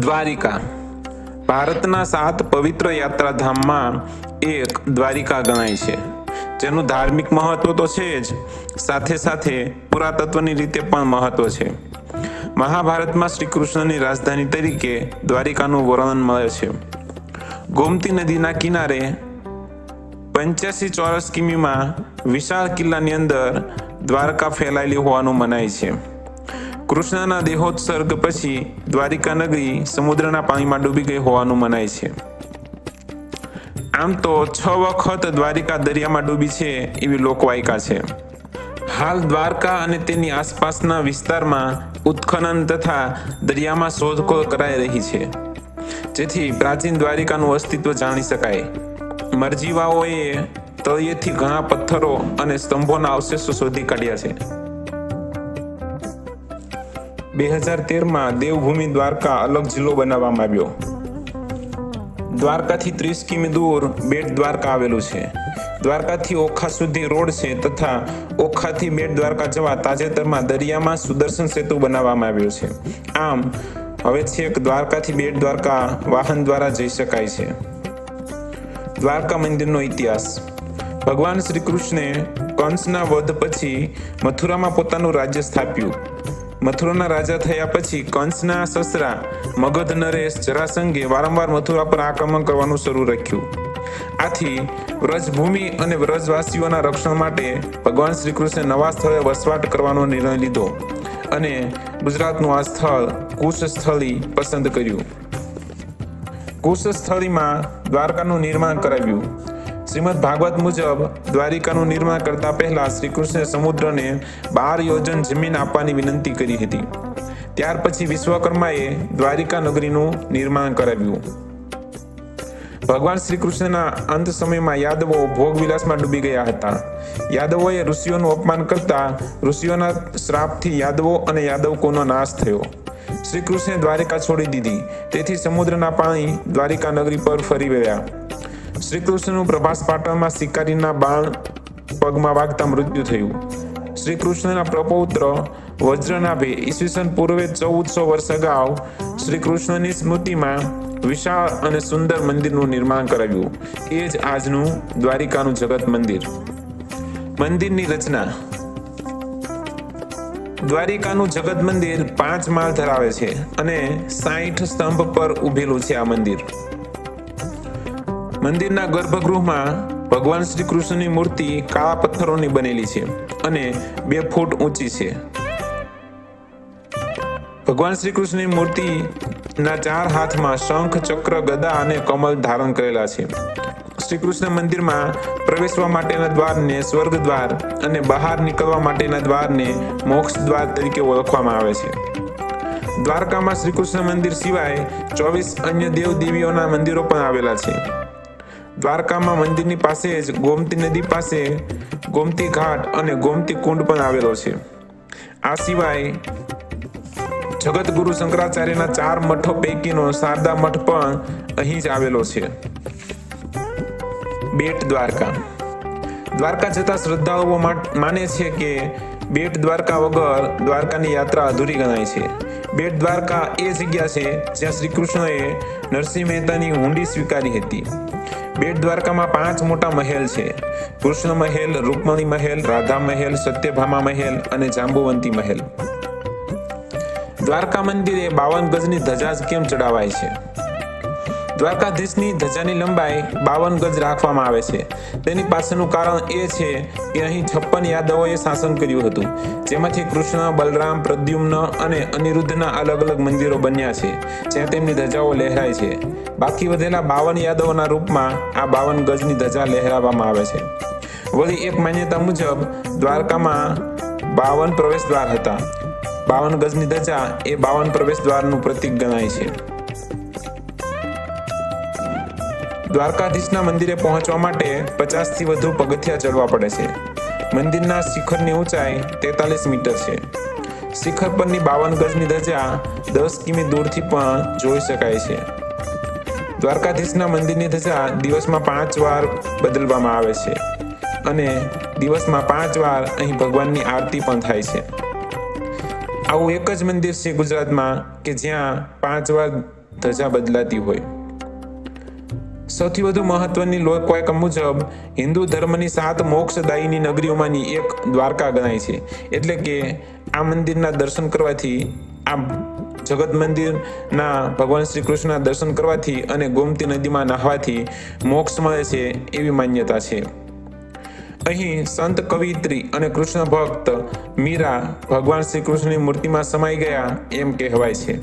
દ્વારિકા ભારતના 7 પવિત્ર યાત્રાધામમાં એક દ્વારિકા ગણાય છે, જેનું ધાર્મિક મહત્વ તો છે જ, સાથે સાથે પુરાતત્વની રીતે પણ મહત્વ છે. મહાભારતમાં શ્રી કૃષ્ણની રાજધાની તરીકે દ્વારિકાનું વર્ણન મળે છે. ગોમતી નદીના કિનારે 85 ચોરસ કિમીમાં વિશાળ કિલ્લાની અંદર દ્વારકા ફેલાયેલી હોવાનું મનાય છે. કૃષ્ણના દેહોત્સર્ગ પછી દ્વારિકા નગરી સમુદ્રના પાણીમાં ડૂબી ગઈ હોવાનું મનાય છે. આમ તો 6 વખત દ્વારિકા દરિયામાં ડૂબી છે એવી લોકવાયકા છે. હાલ દ્વારકા અને તેની આસપાસના વિસ્તારમાં ઉત્ખનન તથા દરિયામાં શોધખોળ કરાઈ રહી છે, જેથી પ્રાચીન દ્વારિકાનું અસ્તિત્વ જાણી શકાય. મરજીવાઓએ તળિયેથી ઘણા પથ્થરો અને સ્તંભોના અવશેષો શોધી કાઢ્યા છે. 2013માં દેવભૂમિ દ્વારકા અલગ જિલ્લો બનાવવામાં આવ્યો. દ્વારકાથી 30 કિમી દૂર બેટ દ્વારકા આવેલું છે. દ્વારકાથી ઓખા સુધી રોડ છે તથા ઓખાથી બેટ દ્વારકા જવા તાજેતરમાં દરિયામાં સુદર્શન સેતુ બનાવવામાં આવ્યો છે. આમ હવે છેક દ્વારકાથી બેટ દ્વારકા વાહન દ્વારા જઈ શકાય છે. દ્વારકા મંદિરનો ઇતિહાસ. ભગવાન શ્રી કૃષ્ણે કંસના વધ પછી મથુરામાં પોતાનું રાજ્ય સ્થાપ્યું. મથુરાના રાજા થયા પછી કંસના સસરા મગધ નરેશ જરાસંઘે વારંવાર મથુરા પર આક્રમણ કરવાનું શરૂ રાખ્યું. આથી વ્રજભૂમિ અને વ્રજવાસીઓના રક્ષણ માટે ભગવાન શ્રી કૃષ્ણે નવા સ્થળે વસવાટ કરવાનો નિર્ણય લીધો અને ગુજરાતનું આ સ્થળ કુશસ્થળી પસંદ કર્યું. કુશસ્થળીમાં દ્વારકાનું નિર્માણ કરાવ્યું. શ્રીમદ ભાગવત મુજબ દ્વારિકાનું નિર્માણ કરતા પહેલા શ્રી કૃષ્ણે સમુદ્રને 12 યોજન જમીન આપવાની વિનંતી કરી હતી. ત્યાર પછી વિશ્વકર્માએ દ્વારિકા નગરીનું નિર્માણ કરાવ્યું. ભગવાન શ્રી કૃષ્ણના અંત સમયમાં યાદવો ભોગવિલાસમાં ડૂબી ગયા હતા. યાદવોએ ઋષિઓનું અપમાન કરતા ઋષિઓના શ્રાપથી યાદવો અને યાદવકોનો નાશ થયો. શ્રી કૃષ્ણે દ્વારિકા છોડી દીધી, તેથી સમુદ્રના પાણી દ્વારિકા નગરી પર ફરી વળ્યા. શ્રી કૃષ્ણનું પ્રભાસ પાટણમાં શિકારીના બાણ પગમાં વાગતા મૃત્યુ થયું. શ્રી કૃષ્ણના પ્રપૌત્ર વજ્રનાભે ઈસવીસન પૂર્વે 1400 વર્ષ અગાઉ શ્રી કૃષ્ણની સ્મૃતિમાં વિશાળ અને સુંદર મંદિરનું નિર્માણ કરાવ્યું. એ જ આજનું દ્વારિકાનું જગત મંદિર. મંદિરની રચના. દ્વારિકાનું જગત મંદિર 5 માળ ધરાવે છે અને 60 સ્તંભ પર ઉભેલું છે. આ મંદિર મંદિરના ગર્ભગૃહમાં ભગવાન શ્રી કૃષ્ણની મૂર્તિ કાળા પથ્થરોની બનેલી છે અને 2 ફૂટ ઊંચી છે. ભગવાન શ્રી કૃષ્ણની મૂર્તિના 4 હાથમાં શંખ, ચક્ર, ગદા અને કમળ ધારણ કરેલા છે. શ્રી કૃષ્ણ મંદિરમાં પ્રવેશવા માટેના દ્વારને સ્વર્ગ દ્વાર અને બહાર નીકળવા માટેના દ્વારને મોક્ષ દ્વાર તરીકે ઓળખવામાં આવે છે. દ્વારકામાં શ્રી કૃષ્ણ મંદિર સિવાય 24 અન્ય દેવ દેવીઓના મંદિરો પણ આવેલા છે. દ્વારકામાં મંદિરની પાસે જ ગોમતી નદી પાસે ગોમતી ઘાટ અને ગોમતી કુંડ પણ આવેલો છે. આ સિવાય જગતગુરુ શંકરાચાર્યના 4 મઠો પૈકીનો શારદા મઠ પણ અહીં જ આવેલો છે. બેટ દ્વારકા. દ્વારકા જતા શ્રદ્ધાળુઓ માને છે કે બેટ દ્વારકા વગર દ્વારકાની યાત્રા અધૂરી ગણાય છે. બેટ દ્વારકા એ જગ્યા છે જ્યાં શ્રી કૃષ્ણએ નરસિંહ મહેતાની હુંડી સ્વીકારી હતી. બેટ દ્વારકામાં 5 મોટા મહેલ છે: કૃષ્ણ મહેલ, રૂકમણી મહેલ, રાધા મહેલ, સત્યભામા મહેલ અને જાંબુવંતી મહેલ. દ્વારકા મંદિરે 52 ગજની ધજા કેમ ચડાવાય છે? દ્વારકાધીશની ધજાની લંબાઈ 52 ગજ રાખવામાં આવે છે. તેની પાછળનું કારણ એ છે કે અહીં 56 યાદવોએ શાસન કર્યું હતું, જેમાંથી કૃષ્ણ, બલરામ, પ્રદ્યુમ્ન અને અનિરુદ્ધના અલગ અલગ મંદિરો બન્યા છે જ્યાં તેમની ધજાઓ લહેરાય છે. બાકી વધેલા 52 યાદવોના રૂપમાં આ 52 ગજની ધજા લહેરાવવામાં આવે છે. વળી એક માન્યતા મુજબ દ્વારકામાં 52 પ્રવેશ દ્વાર હતા. 52 ગજની ધજા એ 52 પ્રવેશ દ્વારનું પ્રતીક ગણાય છે. દ્વારકાધીશના મંદિરે પહોંચવા માટે 50થી વધુ પગથિયા ચડવા પડે છે. મંદિરના શિખરની ઊંચાઈ 43 મીટર છે. શિખર પરની 52 ગજની ધજા 10 કિમી દૂરથી પણ જોઈ શકાય છે. દ્વારકાધીશના મંદિરની ધજા દિવસમાં 5 વાર બદલવામાં આવે છે અને દિવસમાં 5 વાર અહીં ભગવાનની આરતી પણ થાય છે. આવું એક જ મંદિર છે ગુજરાતમાં કે જ્યાં 5 વાર ધજા બદલાતી હોય. સૌથી વધુ મહત્વની લોકવાયકા મુજબ હિન્દુ ધર્મની 7 મોક્ષદાયીની નગરીઓમાંની એક દ્વારકા ગણાય છે. એટલે કે આ મંદિરના દર્શન કરવાથી, આ જગત મંદિરના ભગવાન શ્રી કૃષ્ણના દર્શન કરવાથી અને ગોમતી નદીમાં નહાવાથી મોક્ષ મળે છે એવી માન્યતા છે. અહીં સંત કવિયત્રી અને કૃષ્ણ ભક્ત મીરા ભગવાન શ્રી કૃષ્ણની મૂર્તિમાં સમાઈ ગયા એમ કહેવાય છે.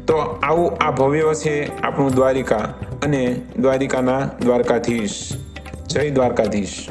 તો આવું આ ભવ્ય છે આપણું દ્વારિકા અને દ્વારિકાના દ્વારકાધીશ. જય દ્વારકાધીશ.